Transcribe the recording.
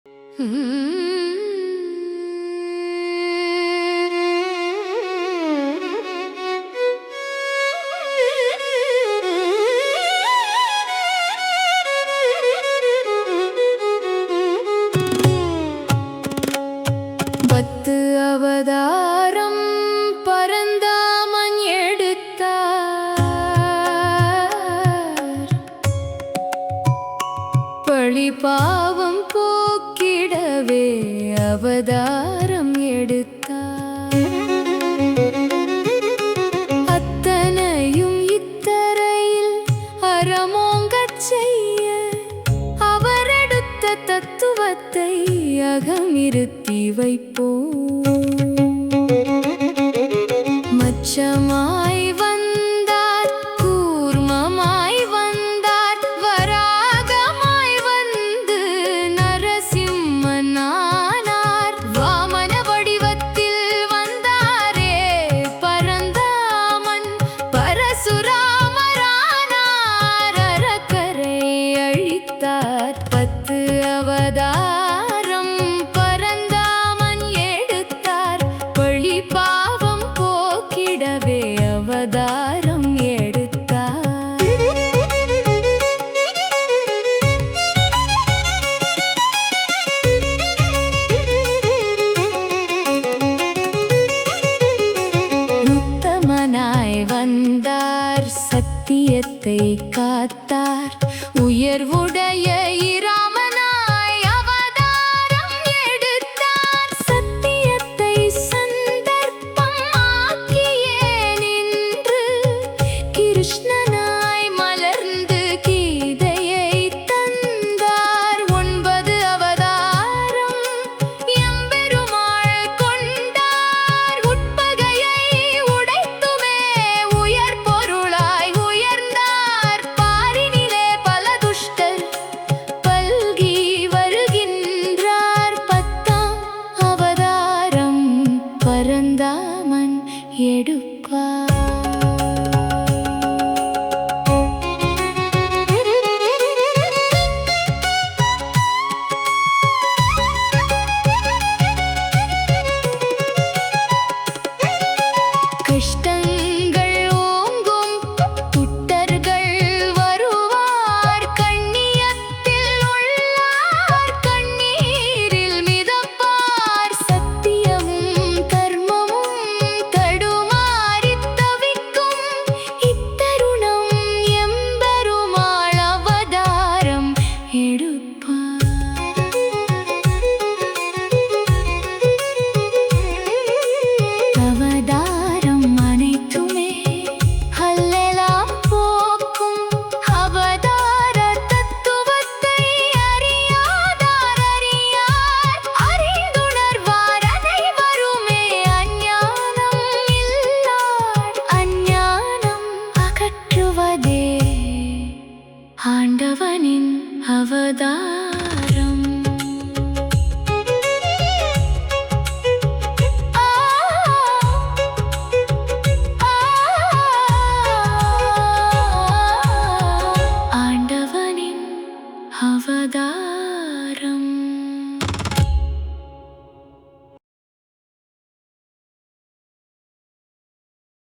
பத்து அவதாரம் பரந்தாமன் எடுத்தார். பழி பாவம் போக்கிடவே அவதாரம் எடுத்தார். அத்தனையும் இத்தரையில் அறமோங்கச் செய்ய அவரெடுத்த தத்துவத்தை அகமிருத்தி வைப்போம். மச்சமாய் வந்தார், கூர்மமாய் வந்தார், வராகமாய் வந்து நரசிம்மனானார். வாமன வடிவத்தில் வந்தாரே பரந்தாமன், பரசுராமரானார், அரக்கரை அழித்தார். பத்து அவதாரம் பரந்தாமன் எடுத்தார். பழி பாவம் போக்கிடவே அவதாரம் எடுத்தார். உத்தமனாய் வந்தார், சத்தியத்தை காத்தார். உயர்வுடைய இராமனாய் அவதாரம் எடுத்தார். சத்தியத்தை சந்தர்ப்பம் ஆக்கியே நின்று கிருஷ்ணனாய் மலர்ந்து கீதையை தந்தார். 9 அவதாரம் எம்பெருமாள் கொண்டார். உட்பகையை உடைத்துமே உயர் பொருளாய் உயர்ந்தார். பாரினிலே பல துஷ்டர் பல்கி வருகின்றார். 10ஆம் அவதாரம் பரந்தாமன் எடுப்பார். கஷ்டங்கள் ஓங்கும் துட்டர்கள் வருவார். கண்ணியத்தில் உள்ளார், கண்ணீரில் மிதப்பார். சத்தியமும் தர்மமும் தடுமாறித் தவிக்கும் இத்தருணம் எம்பெருமாள் அவதாரம் எடுப்பார். அவதாரம் அனைத்துமே அல்லெல்லாம் போக்கும். அவதார தத்துவத்தை அறியாதார் அறியார். அறிந்துணர்வார் அனைவருமே அஞ்ஞானம் இல்லார். அஞ்ஞானம் அகற்றுவதே ஆண்டவனின் அவதாரம்.